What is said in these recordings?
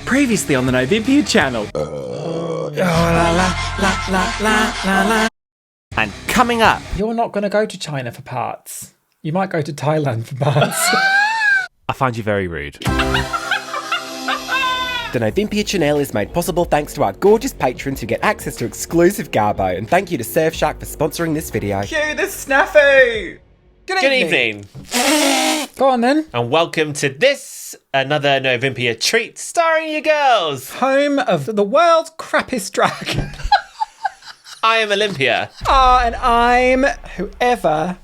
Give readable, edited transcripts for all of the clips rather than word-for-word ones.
Previously on the Novympia channel. And coming up. You're not going to go to China for parts. You might go to Thailand for parts. I find you very rude. The Novympia channel is made possible thanks to our gorgeous patrons who get access to exclusive Garbo, and thank you to Surfshark for sponsoring this video. Cue the snafu! Good evening. Go on then. And welcome to this, another Novympia treat, starring you girls. Home of the world's crappiest drag. I am Olympia. And I'm whoever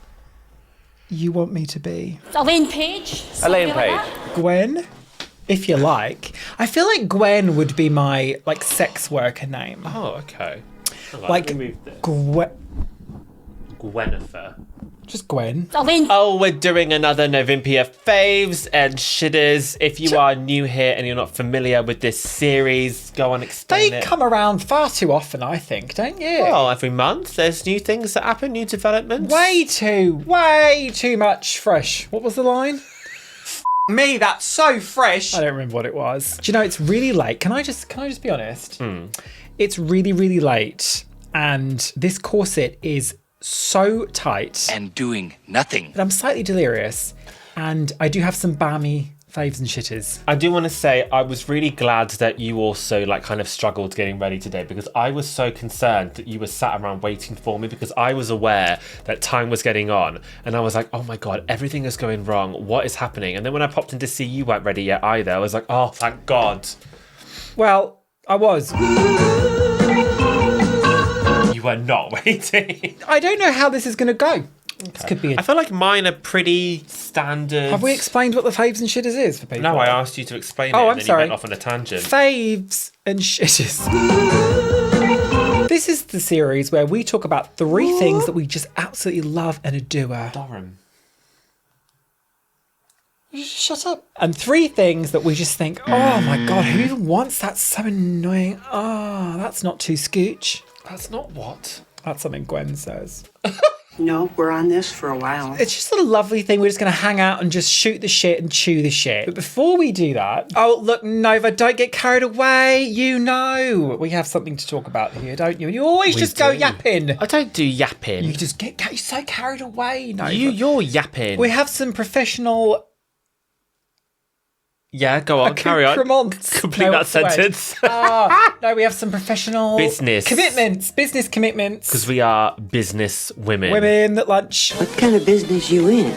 you want me to be. Elaine Page. Elaine Page. Gwen, if you like. I feel like Gwen would be my sex worker name. Oh, okay. Gwenifer. Just Gwen. Elaine. Oh, we're doing another Novympia faves and shitters. If you are new here and you're not familiar with this series, go on, explain They it. come around far too often, I think, don't you? Well, every month there's new things that happen, new developments. way too much fresh. What was the line? Me, that's so fresh. I don't remember what it was. Do you know, it's really late. Can I just be honest? It's really, really late. And this corset is so tight. And doing nothing. That I'm slightly delirious. And I do have some balmy faves and shitters. I do want to say I was really glad that you also kind of struggled getting ready today, because I was so concerned that you were sat around waiting for me, because I was aware that time was getting on and I was like, oh my God, everything is going wrong. What is happening? And then when I popped in to see you weren't ready yet either, I was like, oh, thank God. Well, I was. You were not waiting. I don't know how this is going to go. This could be I feel like mine are pretty standard. Have we explained what the faves and shitters is for people? No, I asked you to explain it Oh, and I'm then sorry. you went off on a tangent. Faves and shitters. This is the series where we talk about 3 things that we just absolutely love and adore. Durham. You just shut up. And 3 things that we just think, oh my God, who even wants that? So annoying. Oh, that's not too scooch. That's not what? That's something Gwen says. No, we're on this for a while. It's just a lovely thing. We're just going to hang out and just shoot the shit and chew the shit. But before we do that, oh, look, Nova, don't get carried away. You know, we have something to talk about here, don't you? You always just go yapping. I don't do yapping. You just get so carried away, Nova. You're yapping. We have some professional... Yeah, go on, carry on. accoutrements. Complete No, that what's the word? sentence. No, we have some professional... Business commitments. Because we are business women. Women at lunch. What kind of business you in?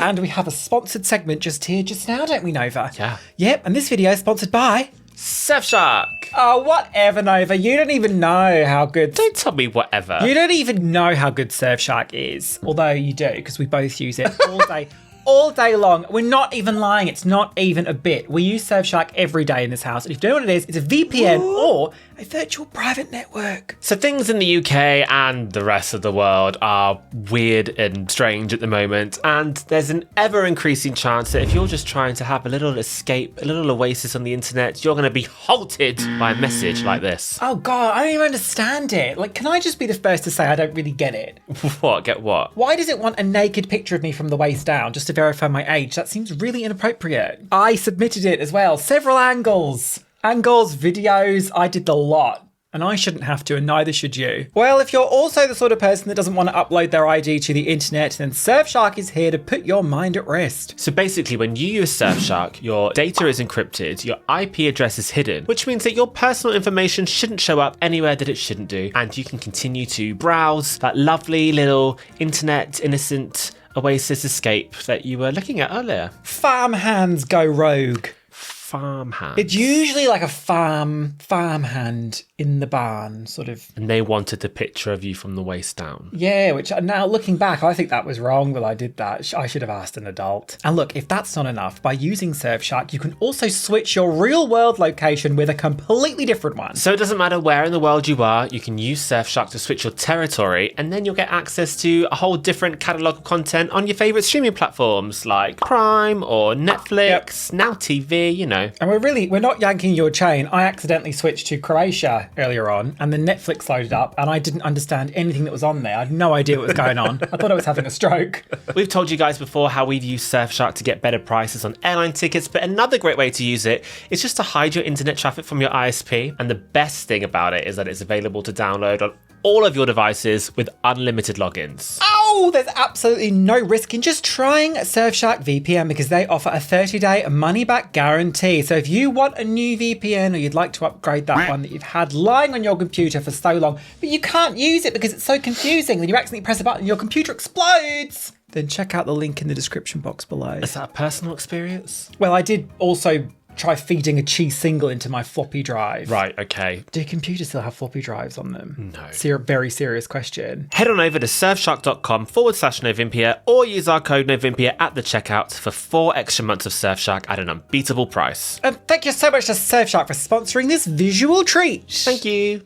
And we have a sponsored segment just here, just now, don't we, Nova? Yeah. Yep, and this video is sponsored by... Surfshark. Oh, whatever, Nova. You don't even know how good... Don't tell me whatever. You don't even know how good Surfshark is. Although you do, because we both use it all day. All day long. We're not even lying. It's not even a bit. We use Surfshark every day in this house. And if you don't know what it is, it's a VPN or a virtual private network. So things in the UK and the rest of the world are weird and strange at the moment. And there's an ever increasing chance that if you're just trying to have a little escape, a little oasis on the internet, you're going to be halted by a message like this. Oh, God, I don't even understand it. Can I just be the first to say I don't really get it? What? Get what? Why does it want a naked picture of me from the waist down just to verify my age? That seems really inappropriate. I submitted it as well. Several angles, videos. I did the lot. And I shouldn't have to, and neither should you. Well, if you're also the sort of person that doesn't want to upload their ID to the internet, then Surfshark is here to put your mind at rest. So basically, when you use Surfshark, your data is encrypted, your IP address is hidden, which means that your personal information shouldn't show up anywhere that it shouldn't do. And you can continue to browse that lovely little internet innocent oasis escape that you were looking at earlier. Farmhands go rogue. Farmhand. It's usually like a farmhand in the barn, sort of. And they wanted a picture of you from the waist down. Yeah, which now looking back, I think that was wrong that I did that. I should have asked an adult. And look, if that's not enough, by using Surfshark, you can also switch your real world location with a completely different one. So it doesn't matter where in the world you are, you can use Surfshark to switch your territory, and then you'll get access to a whole different catalogue of content on your favourite streaming platforms like Prime or Netflix, Now TV, you know. know. And we're not yanking your chain. I accidentally switched to Croatia earlier on, and then Netflix loaded up, and I didn't understand anything that was on there. I had no idea what was going on. I thought I was having a stroke. We've told you guys before how we've used Surfshark to get better prices on airline tickets, but another great way to use it is just to hide your internet traffic from your ISP. And the best thing about it is that it's available to download on all of your devices with unlimited logins. Oh, there's absolutely no risk in just trying Surfshark VPN because they offer a 30-day money-back guarantee. So if you want a new VPN or you'd like to upgrade that one that you've had lying on your computer for so long, but you can't use it because it's so confusing, then you accidentally press a button and your computer explodes, then check out the link in the description box below. Is that a personal experience? Well, I did also try feeding a cheese single into my floppy drive. Right, okay. Do computers still have floppy drives on them? No. Very serious question. Head on over to surfshark.com/Novympia or use our code Novympia at the checkout for 4 extra months of Surfshark at an unbeatable price. Thank you so much to Surfshark for sponsoring this visual treat. Thank you.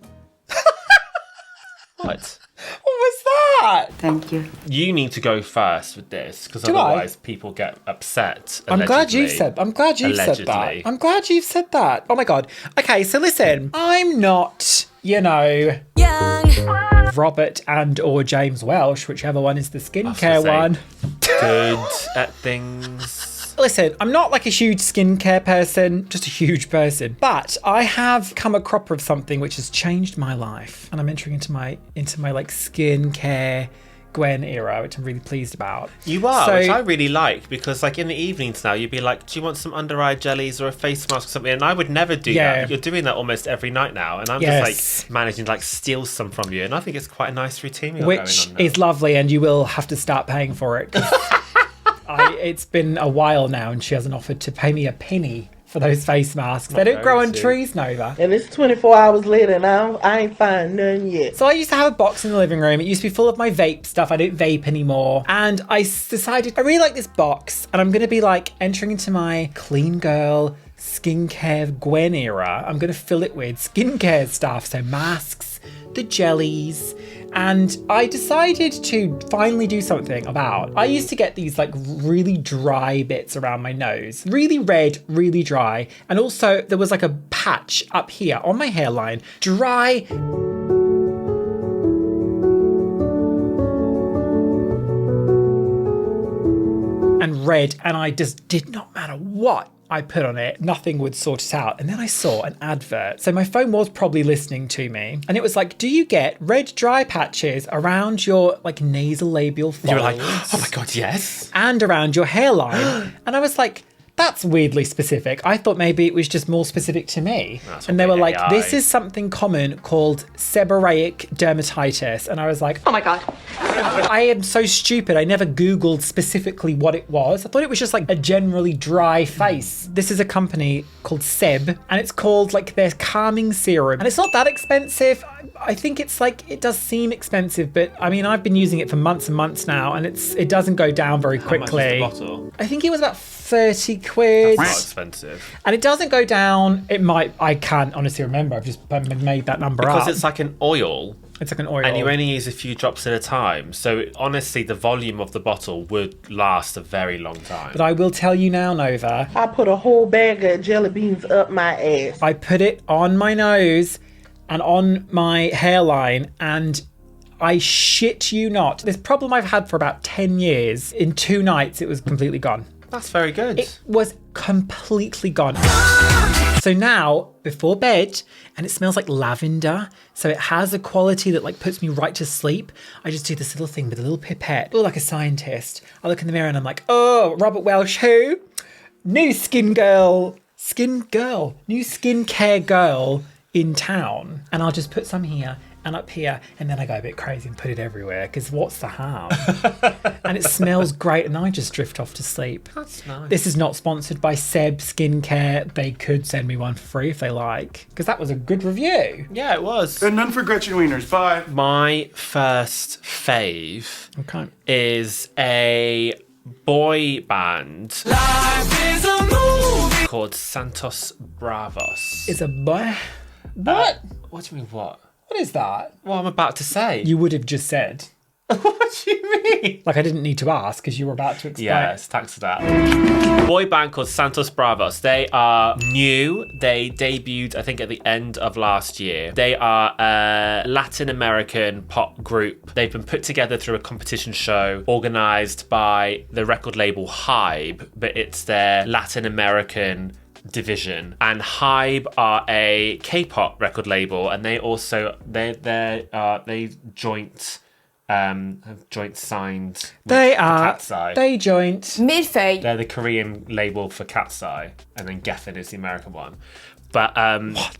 What? What was that? Thank you. You need to go first with this because Do I? otherwise people get upset. I'm glad you've said that. Allegedly. I'm glad you've said that. Oh my God. Okay, so listen, I'm not, young Robert and or James Welsh, whichever one is the skincare one. Good at things. Listen, I'm not like a huge skincare person, just a huge person, but I have come a cropper of something which has changed my life, and I'm entering into my like skincare Gwen era, which I'm really pleased about. You are, So- which I really like, because like in the evenings now, you'd be like, do you want some under eye jellies or a face mask or something? And I would never do Yeah. that. But you're doing that almost every night now, and I'm Yes. just like managing to like steal some from you, and I think it's quite a nice routine we got Which going on now. is lovely, and you will have to start paying for it. 'Cause it's been a while now, and she hasn't offered to pay me a penny for those face masks. They don't grow on going to. trees, Nova. And it's 24 hours later now. I ain't find none yet. So I used to have a box in the living room. It used to be full of my vape stuff. I don't vape anymore. And I decided I really like this box, and I'm going to be like entering into my clean girl skincare Gwen era. I'm going to fill it with skincare stuff. So masks, the jellies. And I decided to finally do something about, I used to get these like really dry bits around my nose, really red, really dry. And also there was like a patch up here on my hairline, dry. And red, and I just did not matter what I put on it, nothing would sort it out. And then I saw an advert. So my phone was probably listening to me. And it was like, do you get red dry patches around your like nasal labial folds? You were like, oh my God, yes. And around your hairline. And I was like, that's weirdly specific. I thought maybe it was just more specific to me. And they were like, AI. this is something common called seborrheic dermatitis. And I was like, oh my God. I am so stupid. I never Googled specifically what it was. I thought it was just like a generally dry face. This is a company called Seb, and it's called like their calming serum. And it's not that expensive. I think it's like, it does seem expensive, but I mean, I've been using it for months and months now, and it doesn't go down very quickly. How much is the bottle? I think it was about 30 quid. That's not expensive. And it doesn't go down. It might, I can't honestly remember. I've just made that number up. Because it's like an oil. It's like an oil. And you only use a few drops at a time. So honestly, the volume of the bottle would last a very long time. But I will tell you now, Nova, I put a whole bag of jelly beans up my ass. I put it on my nose and on my hairline, and I shit you not, this problem I've had for about 10 years, in 2 nights it was completely gone. That's very good. It was completely gone. So now, before bed, and it smells like lavender, so it has a quality that like puts me right to sleep. I just do this little thing with a little pipette, look like a scientist. I look in the mirror and I'm like, oh, Robert Welsh, who? New new skincare girl in town. And I'll just put some here and up here, and then I go a bit crazy and put it everywhere, because what's the harm? And it smells great, and I just drift off to sleep. That's nice. This is not sponsored by Seb Skincare. They could send me one for free if they like, because that was a good review. Yeah, it was. And none for Gretchen Wieners. Bye. My first fave Okay. is a boy band called Santos Bravos. It's a boy. What? What do you mean, what? What is that? What I'm about to say. You would have just said. What do you mean? Like I didn't need to ask because you were about to explain. Yes, thanks for that. Boy band called Santos Bravos. They are new. They debuted, I think, at the end of last year. They are a Latin American pop group. They've been put together through a competition show organised by the record label Hybe, but it's their Latin American division. And Hybe are a K-pop record label, and they also they joint have joint signed. They are. Cat's Eye. They joint. Midfay. They're the Korean label for Cat's Eye, and then Geffen is the American one. But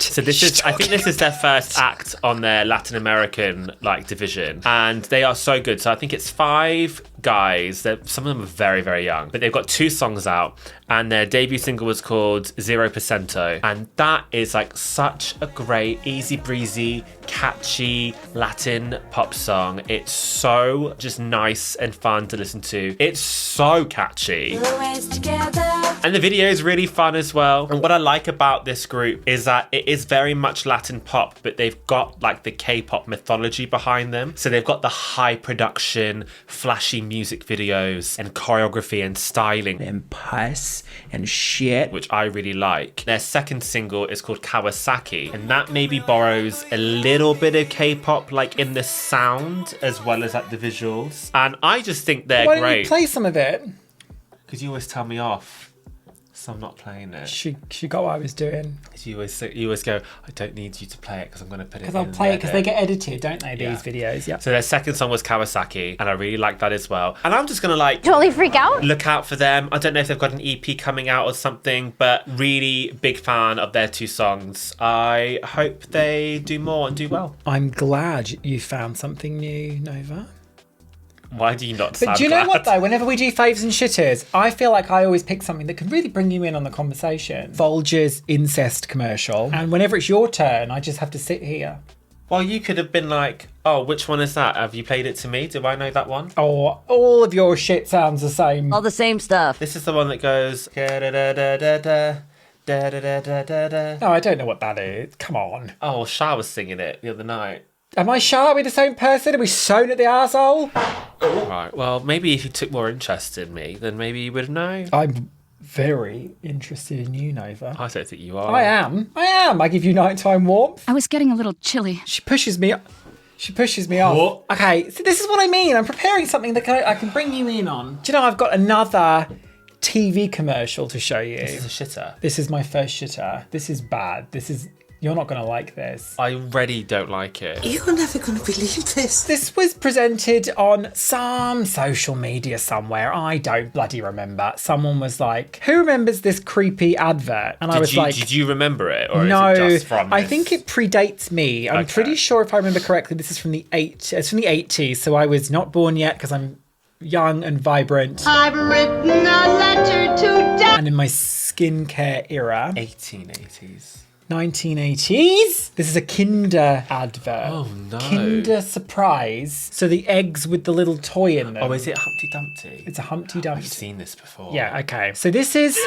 so this is, I think this is their first act on their Latin American division, and they are so good. So I think it's 5 guys. Some of them are very, very young, but they've got 2 songs out, and their debut single was called 0%, and that is such a great, easy breezy, catchy Latin pop song. It's so just nice and fun to listen to. It's so catchy. And the video is really fun as well. And what I like about this group is that it is very much Latin pop, but they've got the K-pop mythology behind them. So they've got the high production, flashy music videos and choreography and styling. And pus and shit. Which I really like. Their second single is called Kawasaki, and that maybe borrows a little bit of K-pop in the sound as well as the visuals. And I just think they're Why great. don't you play some of it? Because you always tell me off. So I'm not playing it. She got what I was doing. You always go, I don't need you to play it because I'm going to put it in. Because I'll play it because they get edited, don't they, these videos? Yeah. So their second song was Kawasaki, and I really like that as well. And I'm just going to Totally freak out. look out for them. I don't know if they've got an EP coming out or something, but really big fan of their 2 songs. I hope they do more and do well. I'm glad you found something new, Nova. Why do you not But sound do you know glad? what though? Whenever we do faves and shitters, I feel like I always pick something that can really bring you in on the conversation. Folger's incest commercial. And whenever it's your turn, I just have to sit here. Well, you could have been oh, which one is that? Have you played it to me? Do I know that one? Oh, all of your shit sounds the same. All the same stuff. This is the one that goes... Da-da-da-da-da-da, da-da-da-da-da-da. No, I don't know what that is. Come on. Oh, Shah was singing it the other night. Am I sure? Are we the same person? Are we sewn at the arsehole? Right, well, maybe if you took more interest in me, then maybe you would know. I'm very interested in you, Nova. I don't think you are. I am. I give you nighttime warmth. I was getting a little chilly. She pushes me off. What? Okay, so this is what I mean. I'm preparing something that I can bring you in on. Do you know, I've got another TV commercial to show you. This is a shitter. This is my first shitter. This is bad. You're not going to like this. I already don't like it. You're never going to believe this. This was presented on some social media somewhere. I don't bloody remember. Someone was like, who remembers this creepy advert? And I was like... Did you remember it? Or no, is it just from I this? think it predates me. I'm pretty sure, if I remember correctly, this is from the 80s. So I was not born yet because I'm young and vibrant. I've written a letter to Dad. And in my skincare era. 1880s. 1980s. This is a Kinder advert. Oh no. Kinder Surprise. So the eggs with the little toy in them. Oh, is it Humpty Dumpty? It's a Humpty Dumpty. I've seen this before. Yeah, okay. So this is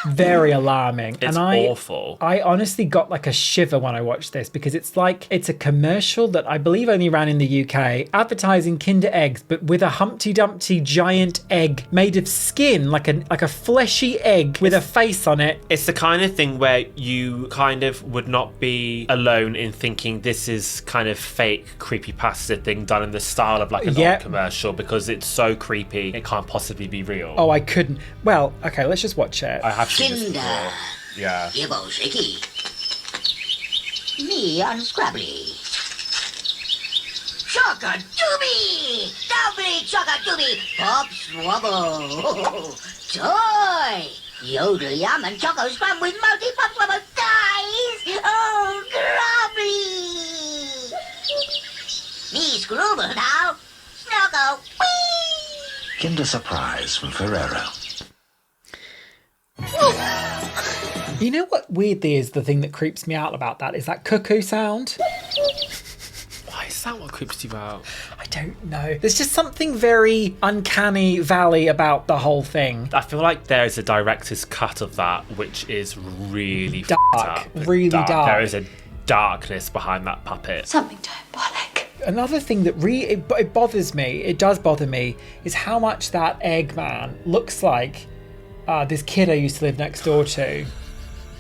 very alarming. It's and awful. I honestly got a shiver when I watched this because it's a commercial that I believe only ran in the UK, advertising Kinder eggs, but with a Humpty Dumpty giant egg made of skin, like a fleshy egg with a face on it. It's the kind of thing where you kind of would not be alone in thinking this is kind of fake creepypasta thing done in the style of an old commercial, because it's so creepy it can't possibly be real. Oh, I couldn't. Well, okay, let's just watch it. I have seen this before. Yeah. Gibbo shaky. Me unscrabbly. Chocka doobie! Doubly chocka doobie! Pop swabble! Toy! Yodel yum and choco scrum with multi pop swabble dice! Oh, grubby! Me scrubble now! Snuggle! Whee! Kinder Surprise from Ferrero. You know what weirdly is the thing that creeps me out about that is that cuckoo sound. Why is that what creeps you out? I don't know. There's just something very uncanny valley about the whole thing. I feel like there's a director's cut of that which is really Dark, f***ed up. really dark. There is a darkness behind that puppet. Something diabolic. Another thing that it bothers me, it does bother me, is how much that egg man looks like this kid I used to live next door to.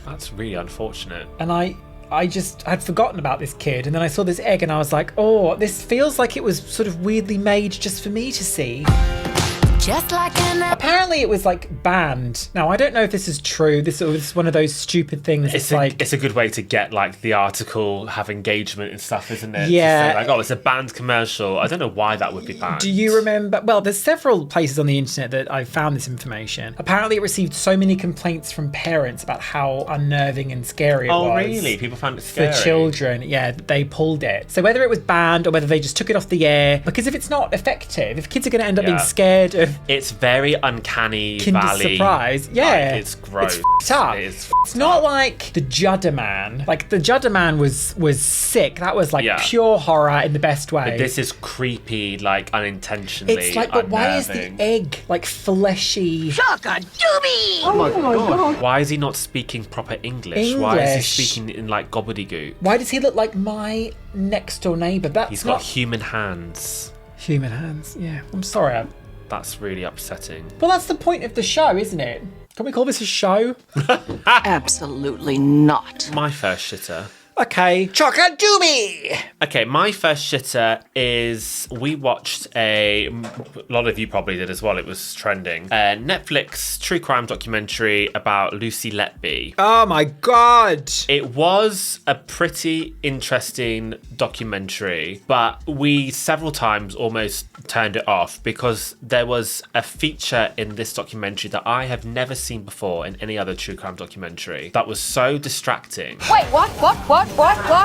That's really unfortunate. And I just had forgotten about this kid, and then I saw this egg and I was like, oh, this feels like it was sort of weirdly made just for me to see. Just like Apparently it was like banned. Now I don't know if this is true. This is one of those stupid things. It's a good way to get like the article, have engagement and stuff, isn't it? Yeah. To say, like, oh, it's a banned commercial. I don't know why that would be banned. Do you remember? Well, there's several places on the internet that I found this information. Apparently it received so many complaints from parents about how unnerving and scary it was. Oh, really? People found it scary? For children, yeah, they pulled it. So whether it was banned or whether they just took it off the air, because if it's not effective, if kids are going to end up being scared of... It's very uncanny Kinder valley. Surprise, yeah. Like, it's gross. It's up. It's not like the Judder Man. Like the Judder Man was sick. That was like pure horror in the best way. But this is creepy, like unintentionally. It's like, but why is the egg like fleshy? Shaka-dooby! Oh my God. Why is he not speaking proper English? Why is he speaking in like gobbledygook? Why does he look like my next door neighbour? He's got human hands. Human hands, yeah. I'm sorry. That's really upsetting. Well, that's the point of the show, isn't it? Can we call this a show? Absolutely not. My first shitter. Okay. Chock-a-doobie! Okay, my first shitter is we watched a lot of you probably did as well. It was trending. A Netflix true crime documentary about Lucy Letby. Oh my God. It was a pretty interesting documentary, but we several times almost turned it off because there was a feature in this documentary that I have never seen before in any other true crime documentary that was so distracting. Wait, what?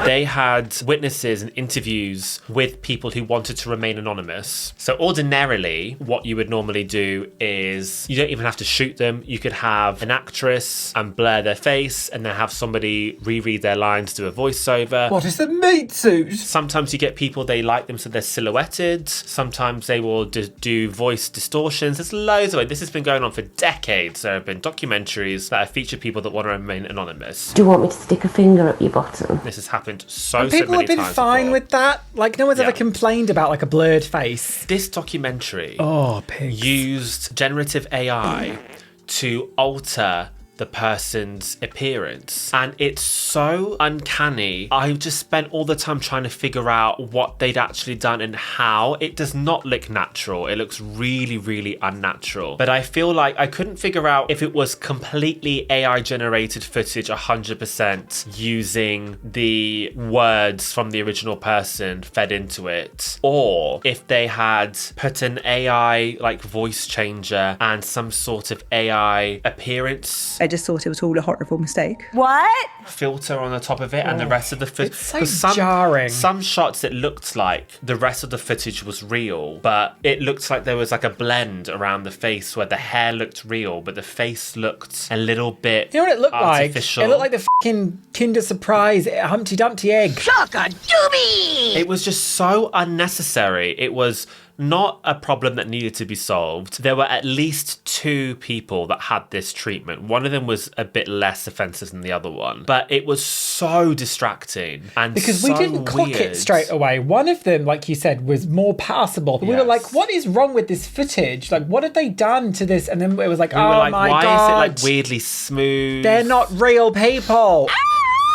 They had witnesses and interviews with people who wanted to remain anonymous. So ordinarily, what you would normally do is you don't even have to shoot them. You could have an actress and blur their face and then have somebody reread their lines, do a voiceover. What is the meat suit? Sometimes you get people, they like them so they're silhouetted. Sometimes they will do voice distortions. There's loads of it. This has been going on for decades. There have been documentaries that have featured people that want to remain anonymous. Do you want me to stick a finger up your bottom? This has happened so many times. People have been fine before. with that. Like no one's ever complained about like a blurred face. This documentary pigs. used generative AI to alter the person's appearance, and it's so uncanny. I just spent all the time trying to figure out what they'd actually done and how. It does not look natural. It looks really, really unnatural. But I feel like I couldn't figure out if it was completely AI generated footage 100% using the words from the original person fed into it, or if they had put an AI like voice changer and some sort of AI appearance. I just thought it was all a horrible mistake. What? Filter on the top of it and the rest of the footage. It's so jarring. Some shots it looked like the rest of the footage was real, but it looked like there was like a blend around the face where the hair looked real, but the face looked a little bit You know what it looked artificial. like? It looked like the fucking Kinder Surprise Humpty Dumpty egg. Shaka-dooby! It was just so unnecessary. It was not a problem that needed to be solved. There were at least 2 people that had this treatment. One of them was a bit less offensive than the other one, but it was so distracting and because so we didn't clock weird. it straight away. One of them, like you said, was more passable. But we were like, what is wrong with this footage? Like, what have they done to this? And then it was like, We were oh like, my why God. is it like weirdly smooth? They're not real people.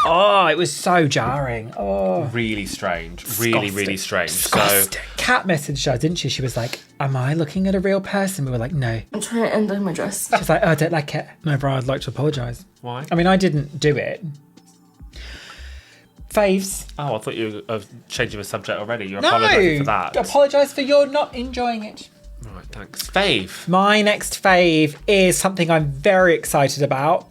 Oh, it was so jarring. Oh, really strange. Really, really strange. disgusting. Kat messaged us, didn't she? She was like, am I looking at a real person? We were like, no. I'm trying to undo my dress. She's like, oh, I don't like it. No, bro, I'd like to apologise. Why? I mean, I didn't do it. Faves. Oh, I thought you were changing the subject already. You're apologising for that. Apologise for your not enjoying it. All right, thanks. Fave. My next fave is something I'm very excited about.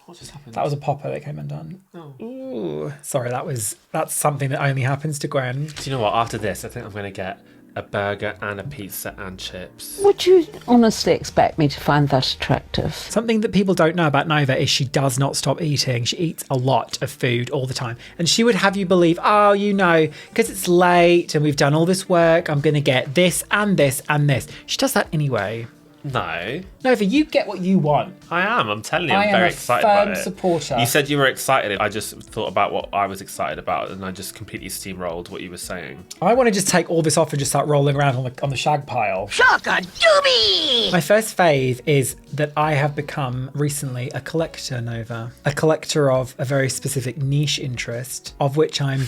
What just happened? That was a popper that came undone. Oh. Ooh. Sorry, that's something that only happens to Gwen. Do you know what? After this, I think I'm going to get a burger and a pizza and chips. Would you honestly expect me to find that attractive? Something that people don't know about Nova is she does not stop eating. She eats a lot of food all the time. And she would have you believe, oh, you know, because it's late and we've done all this work, I'm going to get this and this and this. She does that anyway. No. Nova, you get what you want. I am. I'm telling you, I I'm am very a excited firm about it. supporter. You said you were excited. I just thought about what I was excited about, and I just completely steamrolled what you were saying. I want to just take all this off and just start rolling around on the shag pile. Shaka-dooby! My first phase is that I have become recently a collector, Nova. A collector of a very specific niche interest, of which I'm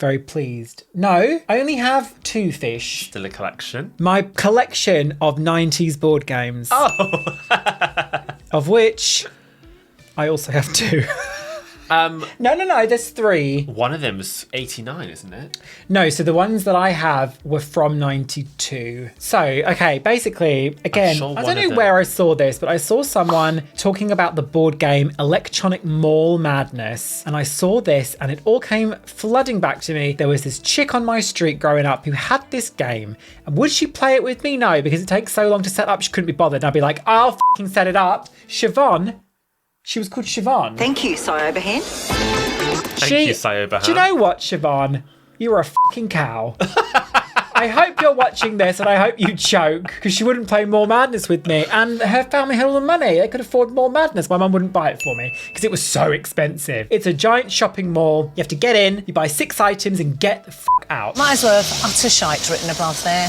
very pleased. No, I only have 2 fish. Still a collection. My collection of 90s board games. Oh! Of which I also have 2. No, there's 3. One of them's 89, isn't it? No, so the ones that I have were from 92. So, okay, basically, again, I don't know where I saw this, but I saw someone talking about the board game Electronic Mall Madness. And I saw this and it all came flooding back to me. There was this chick on my street growing up who had this game. And would she play it with me? No, because it takes so long to set up, she couldn't be bothered. And I'd be like, I'll fucking set it up. Siobhan. She was called Siobhan. Thank you, Cyoberhan. Thank you, Cyoberhan. Do you know what, Siobhan? You were a fucking cow. I hope you're watching this and I hope you choke, because she wouldn't play More Madness with me. And her family had all the money. They could afford More Madness. My mum wouldn't buy it for me because it was so expensive. It's a giant shopping mall. You have to get in, you buy 6 items and get the fuck out. Might as well have utter shite written above there.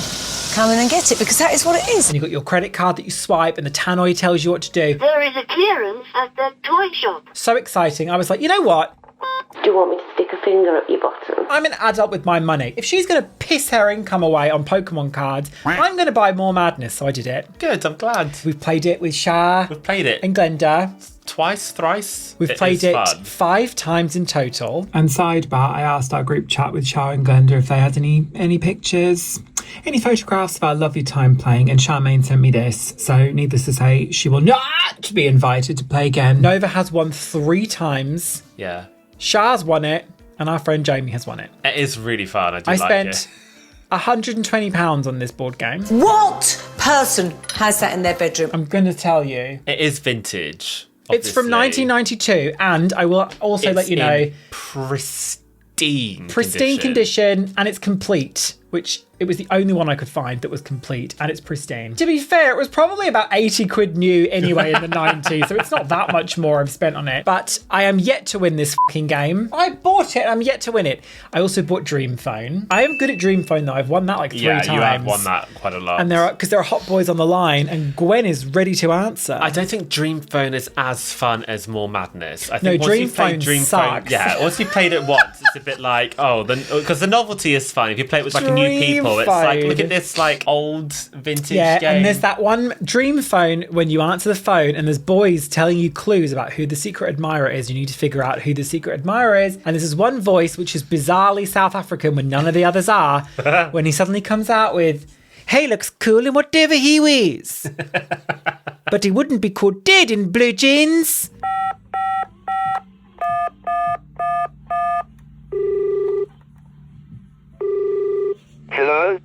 Come in and get it, because that is what it is. And you've got your credit card that you swipe and the tannoy tells you what to do. There is a clearance at the toy shop. So exciting. I was like, you know what? Do you want me to stick a finger up your bottom? I'm an adult with my money. If she's going to piss her income away on Pokemon cards, I'm going to buy More Madness. So I did it. Good, I'm glad. We've played it with Shah. We've played it. And Glenda. Twice, thrice. We've played it 5 times in total. And sidebar, I asked our group chat with Shah and Glenda if they had any pictures, any photographs of our lovely time playing, and Charmaine sent me this. So needless to say, she will not be invited to play again. Nova has won 3 times. Yeah. Shah's won it, and our friend Jamie has won it. It is really fun. I like spent it. £120 on this board game. What person has that in their bedroom? I'm going to tell you. It is vintage. It's from 1992, and I will also let you know, pristine condition, and it's complete, which it was the only one I could find that was complete, and it's pristine. To be fair, it was probably about 80 quid new anyway in the 90s, so it's not that much more I've spent on it. But I am yet to win this fucking game. I bought it, I'm yet to win it. I also bought Dream Phone. I am good at Dream Phone though. I've won that like 3 times. Yeah, you have won that quite a lot. And because there are hot boys on the line, and Gwen is ready to answer. I don't think Dream Phone is as fun as More Madness. I think no, once Dream you've played Phone Dream sucks. Phone, yeah, once you've played it once, it's a bit like, because the novelty is fun. If you play it with like a new people, it's like, look at this like old vintage game. And there's that one Dream Phone when you answer the phone and there's boys telling you clues about who the secret admirer is. You need to figure out who the secret admirer is. And there's this one voice which is bizarrely South African when none of the others are, when he suddenly comes out with, "Hey, looks cool in whatever he wears. But he wouldn't be caught dead in blue jeans." Hello?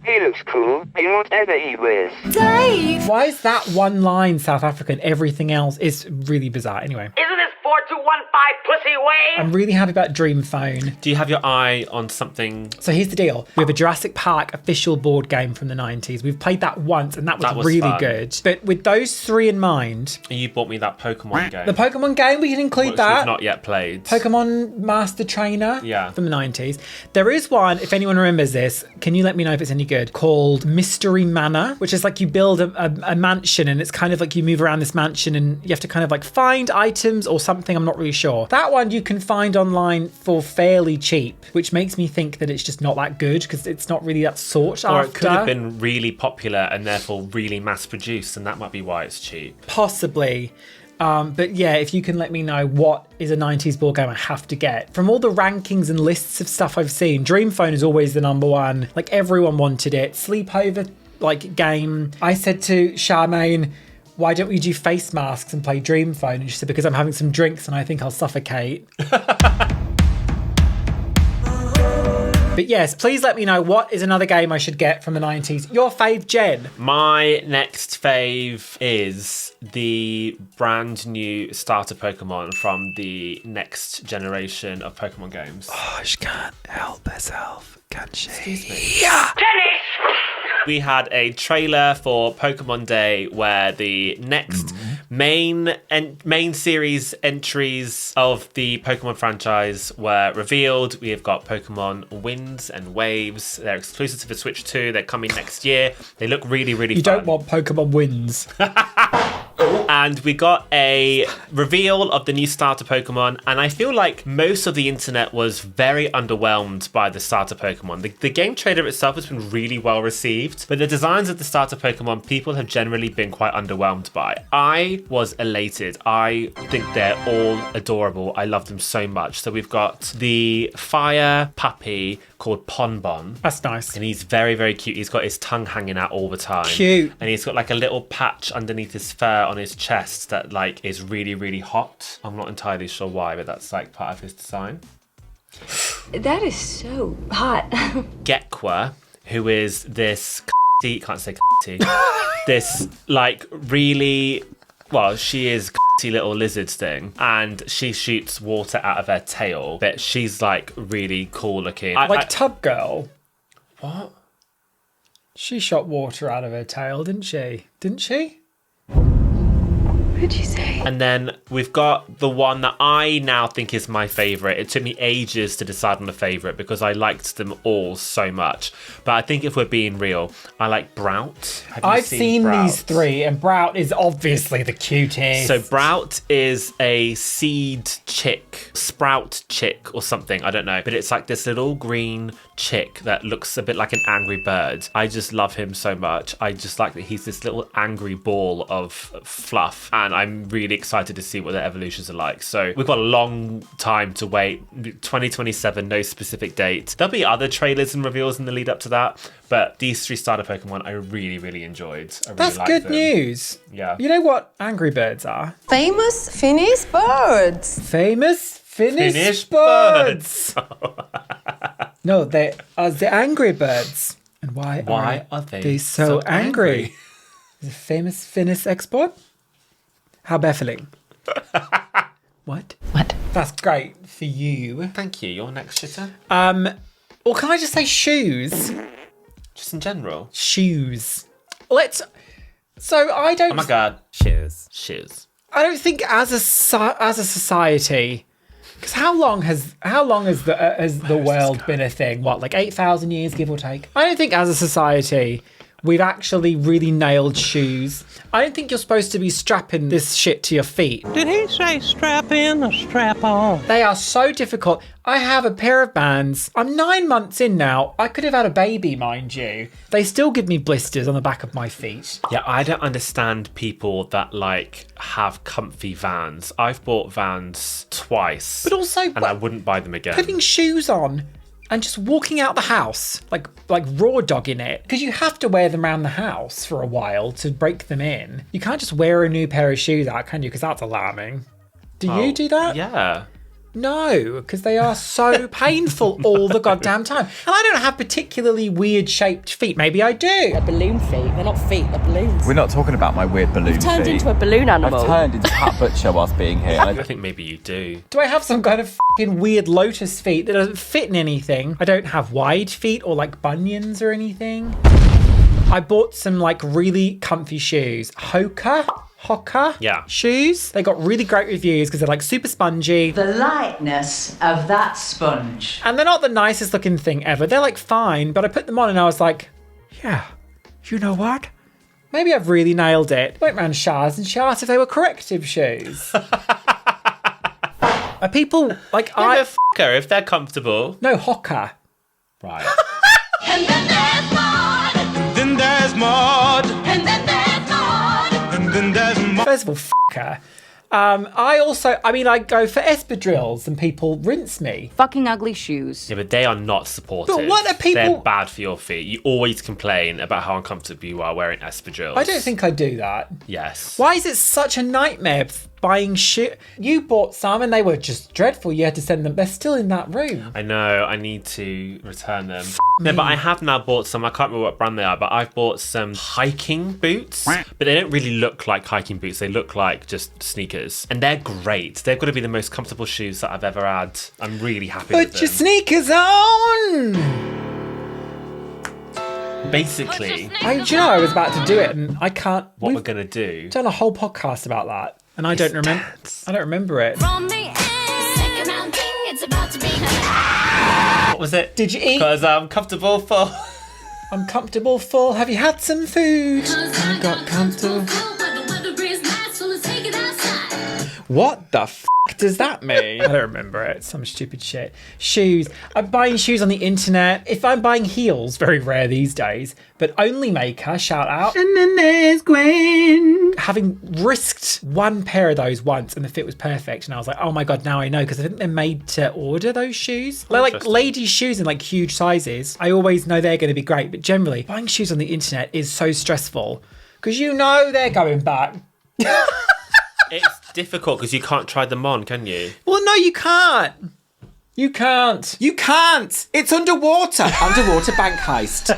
He looks cool in whatever he wears. Dave! Why is that one line South African? Everything else is really bizarre. Anyway. Isn't this 4215 pussy way? I'm really happy about Dream Phone. Do you have your eye on something? So here's the deal. We have a Jurassic Park official board game from the 90s. We've played that once and that was really fun. good. But with those 3 in mind... You bought me that Pokemon game. The Pokemon game, we can include that. We've not yet played. Pokemon Master Trainer from the 90s. There is one, if anyone remembers this, can you let me know if it's any good, called Mystery Manor, which is like you build a mansion and it's kind of like you move around this mansion and you have to kind of like find items or something, I'm not really sure. That one you can find online for fairly cheap, which makes me think that it's just not that good because it's not really that sought after. Or it could have been really popular and therefore really mass produced, and that might be why it's cheap. Possibly. But yeah, if you can let me know what is a 90s board game I have to get. From all the rankings and lists of stuff I've seen, Dream Phone is always the number one. Like everyone wanted it. Sleepover like game. I said to Charmaine, why don't we do face masks and play Dream Phone? And she said, because I'm having some drinks and I think I'll suffocate. But yes, please let me know what is another game I should get from the 90s. Your fave, Jen. My next fave is the brand new starter Pokemon from the next generation of Pokemon games. Oh, she can't help herself, can she? Excuse me. Yeah! Tennis! We had a trailer for Pokemon Day where the next main series entries of the Pokemon franchise were revealed. We have got Pokemon Winds and Waves. They're exclusive to the Switch 2. They're coming next year. They look really, really fun. You don't want Pokemon Winds. And we got a reveal of the new starter Pokemon, and I feel like most of the internet was very underwhelmed by the starter Pokemon. The game trailer itself has been really well received, but the designs of the starter Pokemon people have generally been quite underwhelmed by. I was elated. I think they're all adorable. I love them so much. So we've got the fire puppy called Ponbon. That's nice. And he's very, very cute. He's got his tongue hanging out all the time. Cute. And he's got like a little patch underneath his fur on his chest that like is really, really hot. I'm not entirely sure why, but that's like part of his design. That is so hot. Gekwa, who is this can't say this like really, well, she is little lizard thing, and she shoots water out of her tail, but she's like really cool looking. Tub Girl. What? She shot water out of her tail, didn't she? What'd you say? And then we've got the one that I now think is my favourite. It took me ages to decide on a favourite because I liked them all so much. But I think if we're being real, I like Brout. I've seen these three, and Brout is obviously the cutest. So Brout is a seed chick, sprout chick or something, I don't know. But it's like this little green chick that looks a bit like an angry bird. I just love him so much. I just like that he's this little angry ball of fluff, and I'm really excited to see what their evolutions are like. So we've got a long time to wait. 2027, no specific date. There'll be other trailers and reveals in the lead up to that, but these three starter Pokemon I really, really enjoyed. I really That's good them. news. Yeah. You know what angry birds are? Famous Finnish birds. Famous Finnish birds. No, they are the angry birds. And why are they so angry? The famous Finnish export? How baffling. What? That's great for you. Thank you. Your next shitter? Or can I just say shoes? Just in general? Shoes. So I don't... Oh my God. Shoes. I don't think as a society... Because how long has the world been a thing? What, like 8,000 years, give or take? I don't think as a society we've actually really nailed shoes. I don't think you're supposed to be strapping this shit to your feet. Did he say strap in or strap on? They are so difficult. I have a pair of Vans. I'm 9 months in now. I could have had a baby, mind you. They still give me blisters on the back of my feet. Yeah, I don't understand people that like have comfy Vans. I've bought Vans twice. But also... And I wouldn't buy them again. Putting shoes on and just walking out the house, like raw dogging it. Because you have to wear them around the house for a while to break them in. You can't just wear a new pair of shoes out, can you? Because that's alarming. Do you do that? Yeah. No, because they are so painful all the goddamn time. And I don't have particularly weird shaped feet. Maybe I do. They're balloon feet. They're not feet, they're balloons. We're not talking about my weird balloon feet. Turned into a balloon animal. I've turned into Pat Butcher whilst being here. I think maybe you do. Do I have some kind of fucking weird lotus feet that doesn't fit in anything? I don't have wide feet or like bunions or anything. I bought some like really comfy shoes. Hoka shoes. They got really great reviews because they're like super spongy. The lightness of that sponge. And they're not the nicest looking thing ever. They're like fine, but I put them on and I was like, yeah, you know what? Maybe I've really nailed it. Went round Shars and she asked if they were corrective shoes. Are people like her if they're comfortable? No, Hoka. Right. And then there's Maud. Then there's Maud. And then there's Maud. And then there's Maud. First of all, her. I go for espadrilles and people rinse me. Fucking ugly shoes. Yeah, but they are not supportive. But what are people... They're bad for your feet. You always complain about how uncomfortable you are wearing espadrilles. I don't think I do that. Yes. Why is it such a nightmare buying shit? You bought some and they were just dreadful. You had to send them. They're still in that room. I know. I need to return them. No, but I have now bought some. I can't remember what brand they are, but I've bought some hiking boots. But they don't really look like hiking boots. They look like just sneakers. And they're great. They've got to be the most comfortable shoes that I've ever had. I'm really happy with them. Put your sneakers on! Basically. Do you know I was about to do it and I can't. What we're gonna do? Done a whole podcast about that, and I don't remember. I don't remember it. From the end, second round king, it's about to be. What was it? Did you eat? Because I'm comfortable full. I'm comfortable full. Have you had some food? I got comfortable. What the f does that mean? I don't remember it. Some stupid shit. Shoes. I'm buying shoes on the internet. If I'm buying heels, very rare these days, but Only Maker, shout out. And then there's Gwen. Having risked one pair of those once and the fit was perfect, and I was like, oh my God, now I know, because I think they're made to order those shoes. They're like ladies' shoes in like huge sizes. I always know they're going to be great, but generally buying shoes on the internet is so stressful because you know they're going back. It's difficult because you can't try them on, can you? Well, no, you can't. You can't. You can't. It's underwater. Underwater bank heist.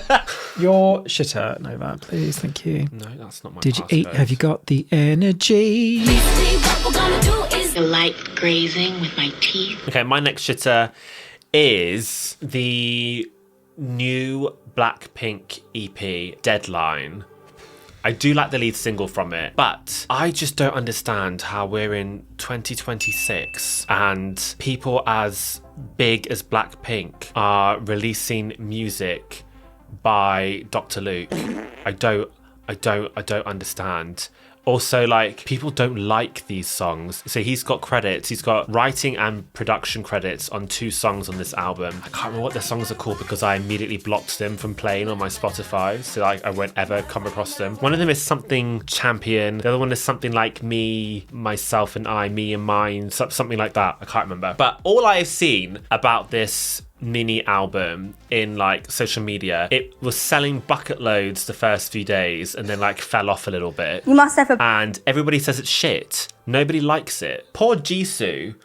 Your shitter, Nova, please. Thank you. No, that's not my Did you eat? Have you got the energy? I like grazing with my teeth. Okay, my next shitter is the new BLACKPINK EP, Deadline. I do like the lead single from it, but I just don't understand how we're in 2026 and people as big as BLACKPINK are releasing music by Dr. Luke. I don't understand. Also, like, people don't like these songs. So he's got credits. He's got writing and production credits on 2 songs on this album. I can't remember what the songs are called because I immediately blocked them from playing on my Spotify. So like, I won't ever come across them. One of them is Something Champion. The other one is something like Me, Myself and I, Me and Mine. Something like that. I can't remember. But all I have seen about this mini album in like social media, it was selling bucket loads the first few days and then like fell off a little bit. You must have and everybody says it's shit. Nobody likes it. Poor Jisoo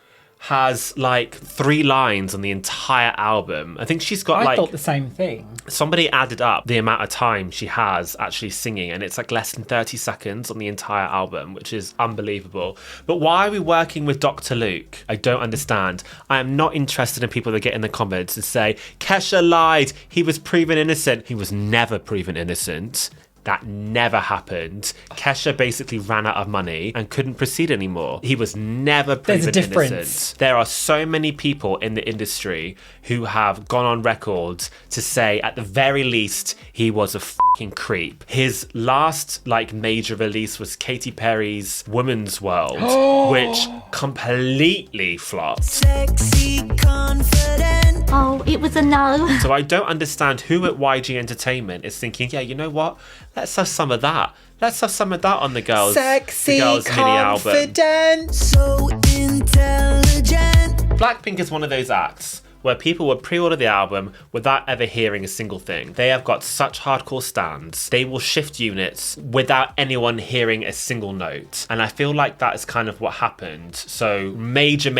has like 3 lines on the entire album. I think she's got I thought the same thing. Somebody added up the amount of time she has actually singing, and it's like less than 30 seconds on the entire album, which is unbelievable. But why are we working with Dr. Luke? I don't understand. I am not interested in people that get in the comments and say, Kesha lied, he was proven innocent. He was never proven innocent. That never happened. Kesha basically ran out of money and couldn't proceed anymore. He was never proven innocent. There are so many people in the industry who have gone on record to say, at the very least, he was a fucking creep. His last like major release was Katy Perry's Woman's World, which completely flopped. Sexy, confident. Oh, it was a no. So I don't understand who at YG Entertainment is thinking, yeah, you know what? Let's have some of that. Let's have some of that on the girls' Sexy, mini album. confident, so intelligent. BLACKPINK is one of those acts where people would pre-order the album without ever hearing a single thing. They have got such hardcore stands. They will shift units without anyone hearing a single note. And I feel like that is kind of what happened. So major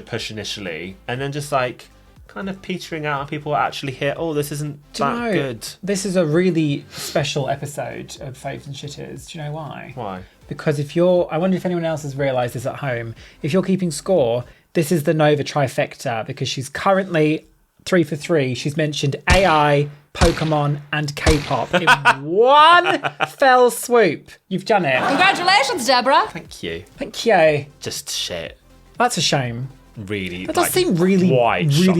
push initially, and then just like kind of petering out and people actually hear, oh, this isn't that good. This is a really special episode of Faves and Shitters. Do you know why? Why? Because I wonder if anyone else has realised this at home, if you're keeping score, this is the Nova trifecta, because she's currently 3 for 3. She's mentioned AI, Pokemon and K-pop in one fell swoop. You've done it. Congratulations, Deborah. Thank you. Thank you. Just shit. That's a shame. Really, that does seem really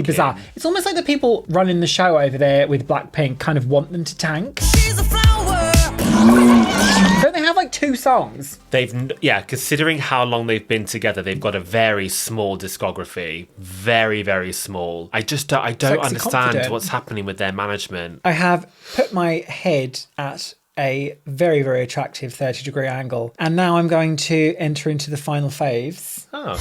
bizarre. It's almost like the people running the show over there with BLACKPINK kind of want them to tank. She's a flower. Don't they have like 2 songs? Considering how long they've been together, they've got a very small discography. Very, very small. I don't understand what's happening with their management. I have put my head at a very, very attractive 30-degree angle. And now I'm going to enter into the final faves. Oh.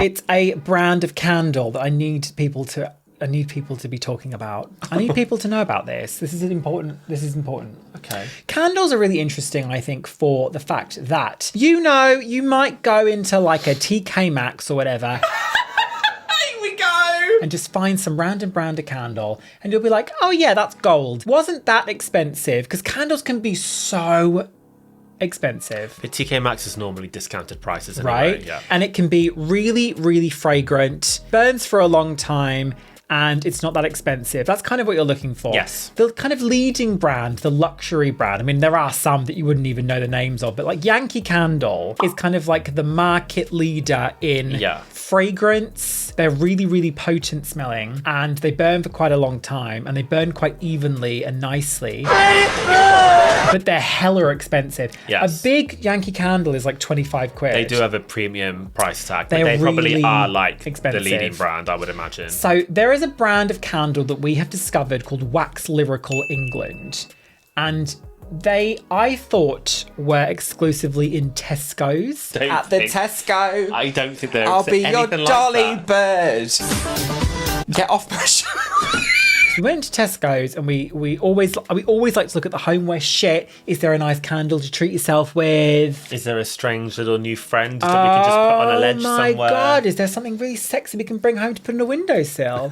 It's a brand of candle that I need people to be talking about. I need people to know about this. This is important. Okay. Candles are really interesting, I think, for the fact that, you might go into like a TK Maxx or whatever. And just find some random brand of candle and you'll be like, oh yeah, that's gold. Wasn't that expensive? Because candles can be so expensive. But TK Maxx is normally discounted prices anyway. Right? Yeah. And it can be really, really fragrant, burns for a long time, and it's not that expensive. That's kind of what you're looking for. Yes. The kind of leading brand, the luxury brand. I mean, there are some that you wouldn't even know the names of, but like Yankee Candle is kind of like the market leader in fragrance. They're really, really potent smelling, and they burn for quite a long time, and they burn quite evenly and nicely. But they're hella expensive. Yes. A big Yankee Candle is like 25 quid. They do have a premium price tag, but They're they probably really are like expensive. the leading brand, I would imagine. So there is a brand of candle that we have discovered called Wax Lyrical England. And they, I thought, were exclusively in Tesco's. At the Tesco. I don't think they're I'll be your anything like dolly that. bird. Get off my show. We went to Tesco's and we always like to look at the homeware shit. Is there a nice candle to treat yourself with? Is there a strange little new friend that we can just put on a ledge somewhere? Oh my God, is there something really sexy we can bring home to put on a windowsill?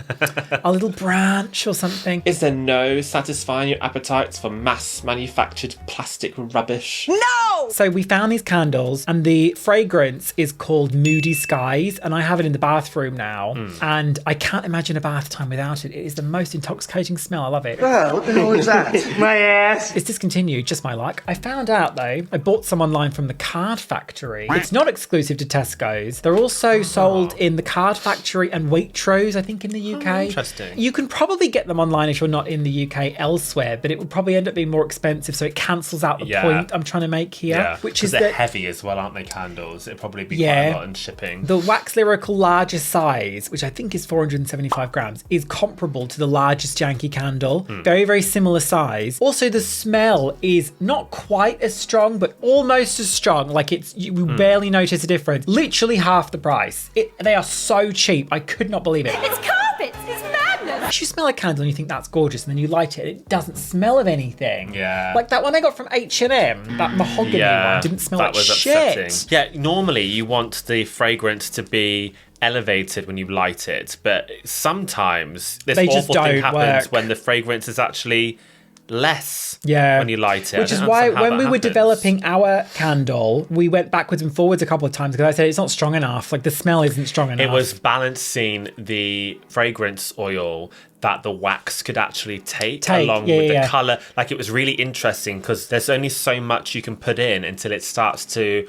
A little branch or something. Is there no satisfying your appetites for mass manufactured plastic rubbish? No! So we found these candles and the fragrance is called Moody Skies, and I have it in the bathroom now. And I can't imagine a bath time without it. It is the most intoxicating smell. I love it. Oh, what the hell is that? My ass. It's discontinued, just my luck. I found out though, I bought some online from the Card Factory. It's not exclusive to Tesco's. They're also sold in the Card Factory and Waitrose, I think, in the UK. Interesting. You can probably get them online if you're not in the UK elsewhere, but it would probably end up being more expensive, so it cancels out the point I'm trying to make here, which is they're that heavy as well, aren't they, candles? It'd probably be quite a lot in shipping. the Wax Lyrical largest size, which I think is 475 grams, is comparable to the largest Yankee Candle. Very, very similar size. Also, the smell is not quite as strong, but almost as strong. Like you barely notice a difference. Literally half the price. They are so cheap. I could not believe it. It's carpets. It's madness. You smell a candle and you think that's gorgeous, and then you light it and it doesn't smell of anything. Yeah. Like that one I got from H&M, that mahogany one, didn't smell like shit. Upsetting. Yeah, normally you want the fragrance to be elevated when you light it, but sometimes this awful thing happens when the fragrance is actually less when you light it. Which is why when we were developing our candle, we went backwards and forwards a couple of times because I said it's not strong enough. Like the smell isn't strong enough. It was balancing the fragrance oil that the wax could actually take along with the colour. Like it was really interesting because there's only so much you can put in until it starts to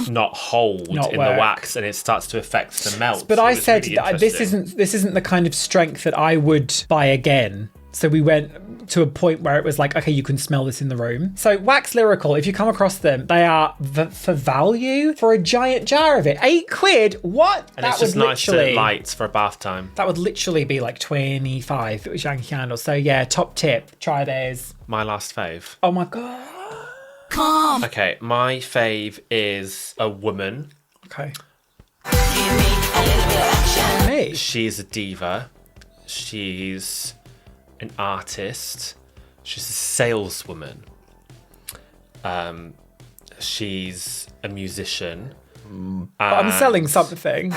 not hold in the wax and it starts to affect the melt. But I said really this isn't the kind of strength that I would buy again. So we went to a point where it was like, okay, you can smell this in the room. So Wax Lyrical, if you come across them, they are for value for a giant jar of it. 8 quid? What? And it's just nice to light for a bath time. That would literally be like 25 if it was Yankee Candle. So yeah, top tip, try theirs. My last fave. Oh my God. Okay, my fave is a woman. Okay. Hey. She's a diva. She's an artist. She's a saleswoman. She's a musician. I'm selling something.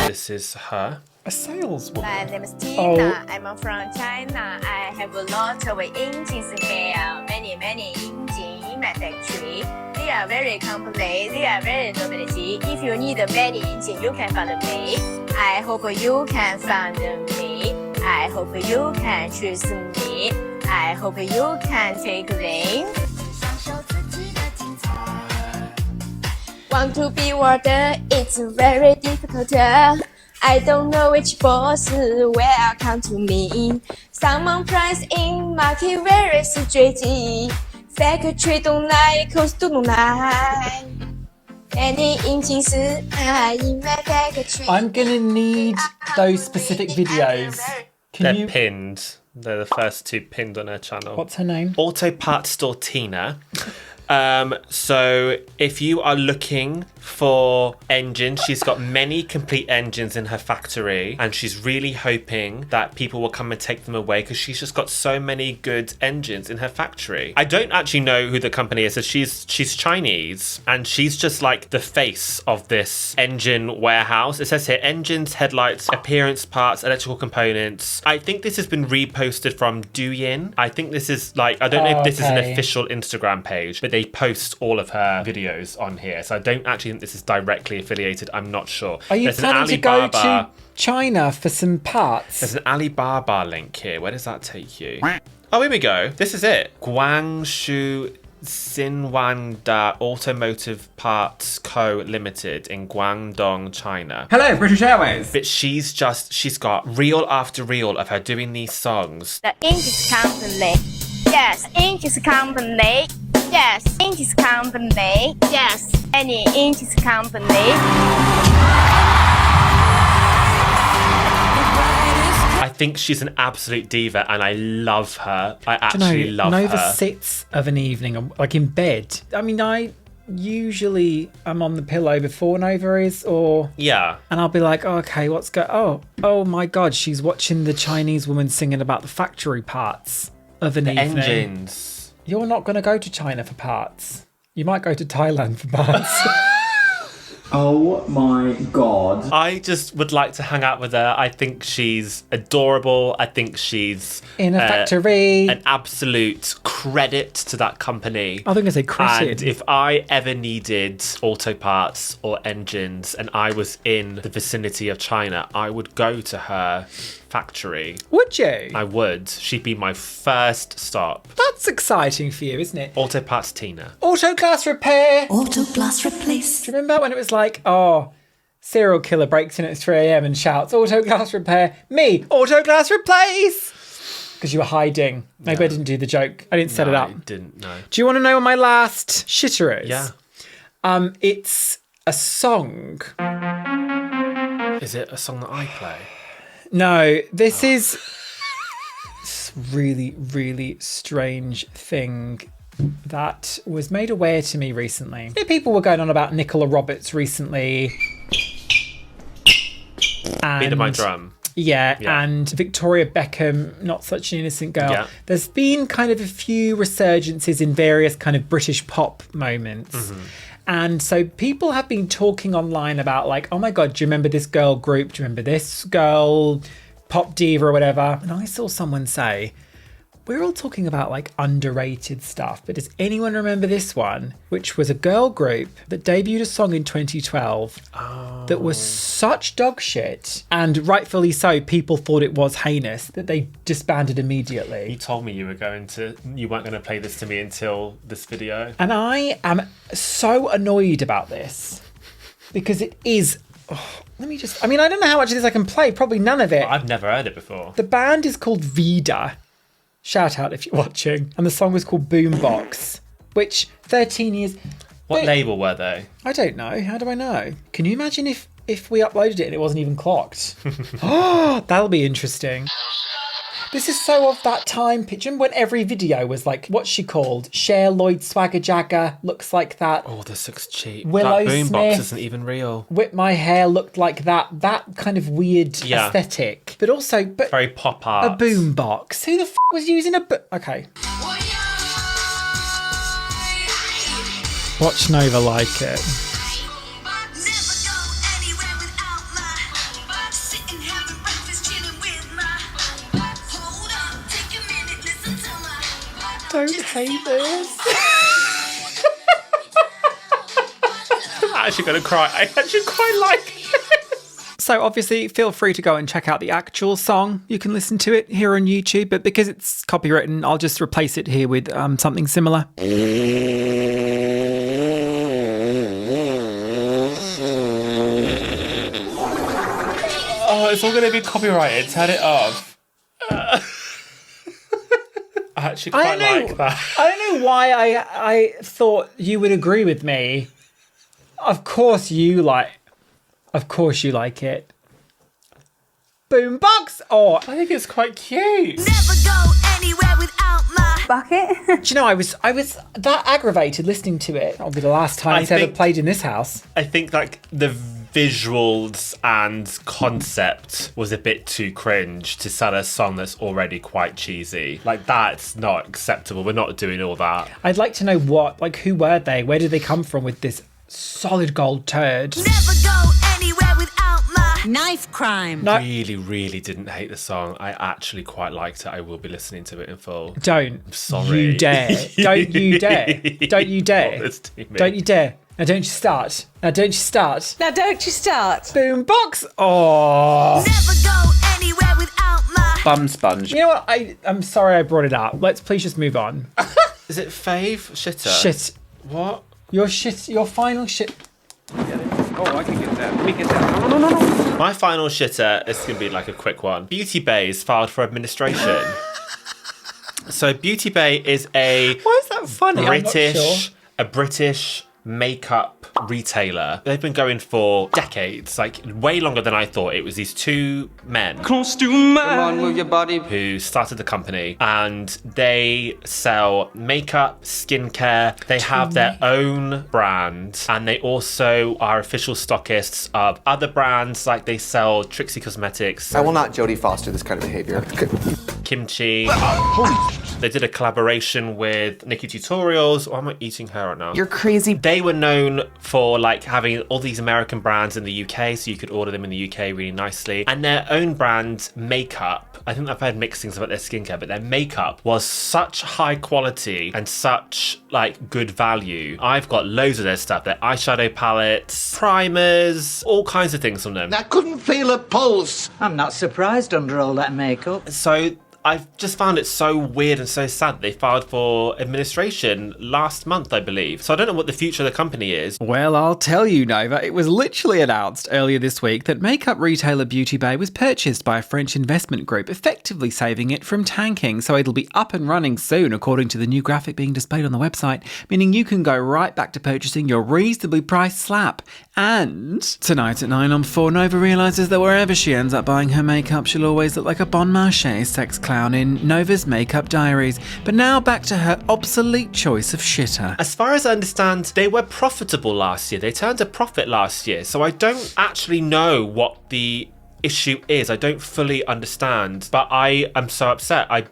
This is her. A saleswoman. My name is Tina. I'm from China. I have a lot of engines here. Many engines in my factory. They are very complex. They are very novelty. If you need many engines, you can find me. I hope you can find me. I hope you can choose me. I hope you can take them. Want to be water? It's very difficult. I don't know which boss will come to me. Someone price in market very strategy. Factory don't like, cost don't like. Many engines in my factory. I'm gonna need those specific videos. They're pinned. They're the first 2 pinned on her channel. What's her name? Auto Parts Store Tina. So if you are looking for engines, she's got many complete engines in her factory, and she's really hoping that people will come and take them away because she's just got so many good engines in her factory. I don't actually know who the company is. So she's Chinese, and she's just like the face of this engine warehouse. It says here engines, headlights, appearance parts, electrical components. I think this has been reposted from Douyin. I think this is like, I don't know if this is an official Instagram page, but they post all of her videos on here. So I don't actually think think this is directly affiliated. I'm not sure. Are you There's planning an to go Alibaba- to China for some parts? There's an Alibaba link here. Where does that take you? Oh, here we go. This is it. Guangzhou Xinhuangda Automotive Parts Co. Limited in Guangdong, China. Hello, British Airways. But she's got reel after reel of her doing these songs. The English company. Yes, English company. Yes, English company. Yes, any English company. I think she's an absolute diva and I love her. I actually love Nova her. sits of an evening, like in bed. I mean, I usually am on the pillow before Nova is, or... Yeah. And I'll be like, oh, okay, oh my God, she's watching the Chinese woman singing about the factory parts of an evening. Engines. You're not going to go to China for parts. You might go to Thailand for parts. Oh my God. I just would like to hang out with her. I think she's adorable. I think she's... In a factory. An absolute credit to that company. I think I say credit. And if I ever needed auto parts or engines and I was in the vicinity of China, I would go to her factory. Would you? I would. She'd be my first stop. That's exciting for you, isn't it? Auto Parts Tina. Auto glass repair. Auto glass replace. Do you remember when it was like, oh, serial killer breaks in at 3 a.m. and shouts, auto glass repair, me, auto glass replace? Because you were hiding. Maybe I didn't do the joke. I didn't set it up. I didn't, no. Do you want to know what my last shitter is? Yeah. It's a song. Is it a song that I play? No, this is this really, really strange thing that was made aware to me recently. People were going on about Nicola Roberts recently. Beat of my drum. Yeah, and Victoria Beckham, Not Such an Innocent Girl. Yeah. There's been kind of a few resurgences in various kind of British pop moments. Mm-hmm. And so people have been talking online about like, oh my God, do you remember this girl group? Do you remember this girl pop diva or whatever? And I saw someone say, we're all talking about like underrated stuff, but does anyone remember this one? Which was a girl group that debuted a song in 2012 that was such dog shit, and rightfully so, people thought it was heinous, that they disbanded immediately. You told me you weren't going to play this to me until this video. And I am so annoyed about this because it is... I don't know how much of this I can play, probably none of it. I've never heard it before. The band is called Vida. Shout out if you're watching. And the song was called Boombox, which 13 years... What label were they? I don't know. How do I know? Can you imagine if we uploaded it and it wasn't even clocked? Oh, that'll be interesting. This is so of that time. Picture when every video was like, what's she called? Cher Lloyd Swagger Jagger looks like that. Oh, this looks cheap. Willow that boombox Smith isn't even real. Whip My Hair looked like that. That kind of weird aesthetic. But also... very pop art. A boombox. Who the f*** was using a... Okay. Watch Nova like it. Don't hate this. I'm actually going to cry. I actually quite like it. So obviously feel free to go and check out the actual song. You can listen to it here on YouTube, but because it's copywritten, I'll just replace it here with something similar. Oh, it's all going to be copyrighted. Turn it off. I actually quite like that. I don't know why I thought you would agree with me. Of course you like it. Boombox! Oh, I think it's quite cute. Never go anywhere without my bucket. Do you know, I was that aggravated listening to it. That'll be the last time it's ever played in this house. I think like the visuals and concept was a bit too cringe to sell a song that's already quite cheesy. Like, that's not acceptable. We're not doing all that. I'd like to know who were they? Where did they come from with this solid gold turd? Never go anywhere without my knife crime. No. Really, really didn't hate the song. I actually quite liked it. I will be listening to it in full. Don't. I'm sorry. You dare. Don't you dare. Don't you dare. This to me. Don't you dare. Now don't you start. Now don't you start. Now don't you start. Boombox. Oh. Never go anywhere without my Bum sponge. You know what? I'm sorry I brought it up. Let's please just move on. Is it fave? Shitter? Shit. What? Your final shit. Oh, I can get that. Let me get that. No. My final shitter is going to be like a quick one. Beauty Bay's filed for administration. So Beauty Bay is a Why is that funny? I'm not sure. British makeup retailer. They've been going for decades, like way longer than I thought. It was these two men Close to my... Come on, move your body. who started the company, and they sell makeup, skincare. They have their own brand, and they also are official stockists of other brands. Like they sell Trixie Cosmetics, I will not Jodie Foster this kind of behavior. kimchi. They did a collaboration with Nikki Tutorials. Oh, I'm eating her right now. You're crazy. They were known for like having all these American brands in the UK, so you could order them in the UK really nicely. And their own brand makeup, I think I've heard mixed things about their skincare, but their makeup was such high quality and such like good value. I've got loads of their stuff, their eyeshadow palettes, primers, all kinds of things from them. I couldn't feel a pulse. I'm not surprised under all that makeup. So I've just found it so weird and so sad. They filed for administration last month, I believe. So I don't know what the future of the company is. Well, I'll tell you, Nova. It was literally announced earlier this week that makeup retailer Beauty Bay was purchased by a French investment group, effectively saving it from tanking. So it'll be up and running soon, according to the new graphic being displayed on the website, meaning you can go right back to purchasing your reasonably priced slap. And tonight at 9 on 4, Nova realises that wherever she ends up buying her makeup, she'll always look like a Bon Marché sex clown in Nova's Makeup Diaries. But now back to her obsolete choice of shitter. As far as I understand, they were profitable last year. They turned a profit last year. So I don't actually know what the issue is. I don't fully understand, but I am so upset. I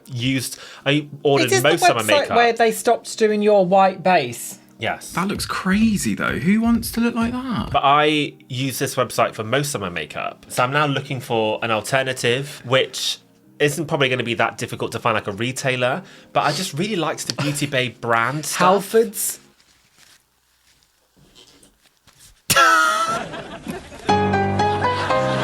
ordered most of my makeup. Where they stopped doing your white base. Yes. That looks crazy though. Who wants to look like that? But I use this website for most of my makeup. So I'm now looking for an alternative, which isn't probably going to be that difficult to find, like a retailer. But I just really liked the Beauty Bay brand stuff. Halfords.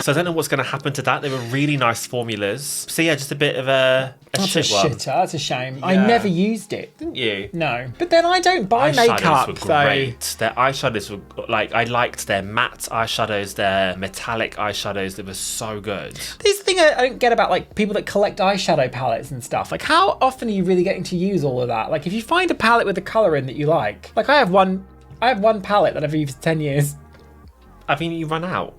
So I don't know what's going to happen to that. They were really nice formulas. So yeah, just a bit of a shit one. Shitter. That's a shame. Yeah. I never used it. Didn't you? No. But then I don't buy makeup. Were great. Their eyeshadows were like, I liked their matte eyeshadows, their metallic eyeshadows. They were so good. This is the thing I don't get about like people that collect eyeshadow palettes and stuff. Like how often are you really getting to use all of that? Like if you find a palette with a colour in that you like I have one palette that I've used for 10 years. I mean, you run out.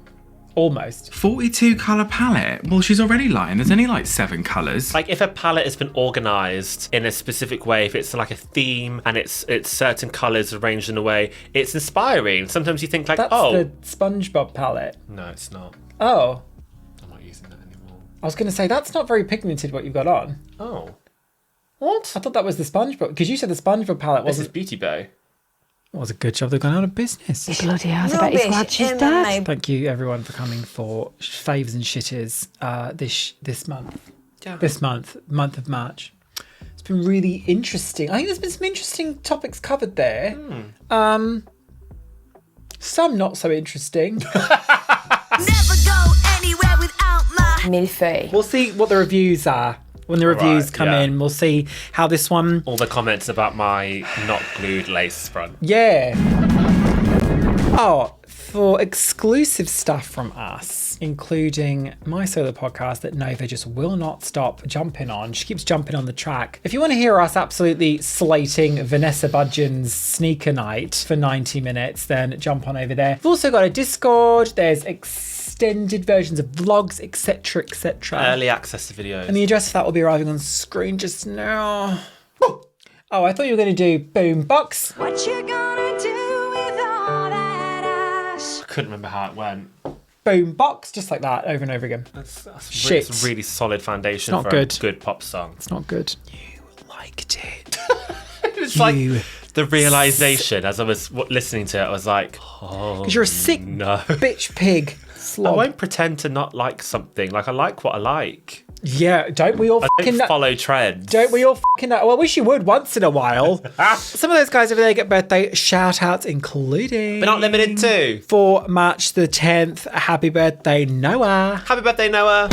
Almost. 42 colour palette? Well, she's already lying. There's only like 7 colours. Like if a palette has been organised in a specific way, if it's like a theme and it's certain colours arranged in a way, it's inspiring. Sometimes you think like, That's the SpongeBob palette. No, it's not. Oh. I'm not using that anymore. I was going to say, that's not very pigmented what you've got on. Oh. What? I thought that was the SpongeBob, because you said the SpongeBob palette wasn't... This is Beauty Bay. It was a good job they've gone out of business. Bloody hell, I bet he's glad she's dead. Thank you everyone for coming for faves and shitters this month. Yeah. This month of March. It's been really interesting. I think there's been some interesting topics covered there. Some not so interesting. Never go anywhere without my Millefeuille. We'll see what the reviews are. When the reviews come in, we'll see how this one... All the comments about my not glued lace front. Yeah. Oh, for exclusive stuff from us, including my solo podcast that Nova just will not stop jumping on. She keeps jumping on the track. If you want to hear us absolutely slating Vanessa Budgen's sneaker night for 90 minutes, then jump on over there. We've also got a Discord. There's extended versions of vlogs, etc, etc. Early access to videos. And the address for that will be arriving on screen just now. Oh, I thought you were going to do Boombox. What you gonna do with all that ass? I couldn't remember how it went. Boombox, just like that, over and over again. That's Shit. It's a really solid foundation It's not for good. a good pop song. It's not good. You liked it. It's like the realization as I was listening to it, I was like, oh, because you're a sick bitch pig. I won't pretend to not like something. Like, I like what I like. Yeah, don't we all I fucking don't follow trends. Don't we all fucking know? Well, I wish you would once in a while. Some of those guys over there get birthday shout-outs, including... But not limited to. For March the 10th, happy birthday, Noah. Happy birthday, Noah.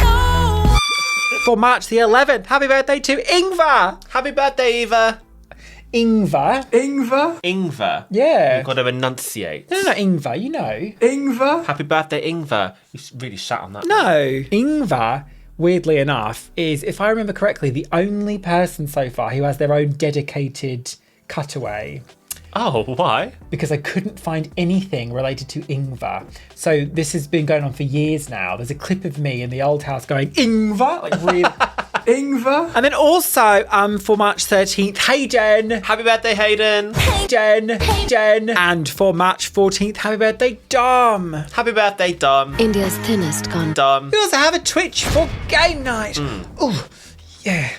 For March the 11th, happy birthday to Ingvar. Happy birthday, Eva. Ingvar. Ingvar. Yeah. You've got to enunciate. No, Ingvar, you know. Ingvar. Happy birthday, Ingvar. You really shat on that. No. Ingvar, weirdly enough, is, if I remember correctly, the only person so far who has their own dedicated cutaway. Oh, why? Because I couldn't find anything related to Ingvar. So this has been going on for years now. There's a clip of me in the old house going, Ingvar, like really... Ingvar. And then also, for March 13th, Hayden. Happy birthday, Hayden. Hayden. And for March 14th, happy birthday, Dom. Happy birthday, Dom. India's thinnest con. Dom. We also have a Twitch for game night. Oh, yeah.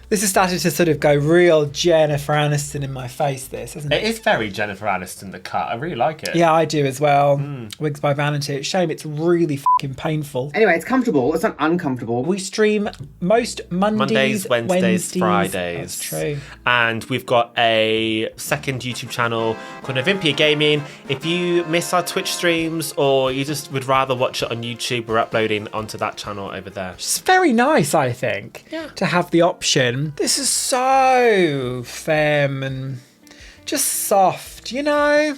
This has started to sort of go real Jennifer Aniston in my face, this, hasn't it? It is very Jennifer Aniston, the cut. I really like it. Yeah, I do as well. Wigs by Vanity. It's a shame it's really fucking painful. Anyway, it's comfortable. It's not uncomfortable. We stream most Mondays, Wednesdays, Fridays. That's true. And we've got a second YouTube channel called Novympia Gaming. If you miss our Twitch streams or you just would rather watch it on YouTube, we're uploading onto that channel over there. It's very nice, I think, to have the option. This is so femme and just soft, you know?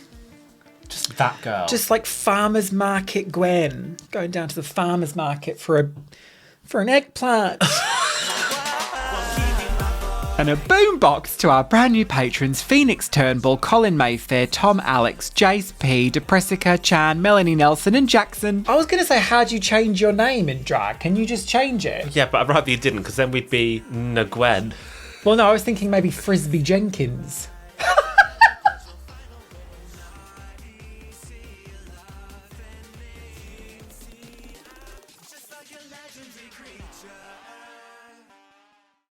Just that girl. Just like Farmer's Market Gwen. Going down to the Farmer's Market for an eggplant. And a boombox to our brand new patrons, Phoenix Turnbull, Colin Mayfair, Tom Alex, Jace P, Depressica, Chan, Melanie Nelson and Jackson. I was going to say, how do you change your name in drag? Can you just change it? Yeah, but I'd rather you didn't, because then we'd be Gwen. Well, no, I was thinking maybe Frisbee Jenkins.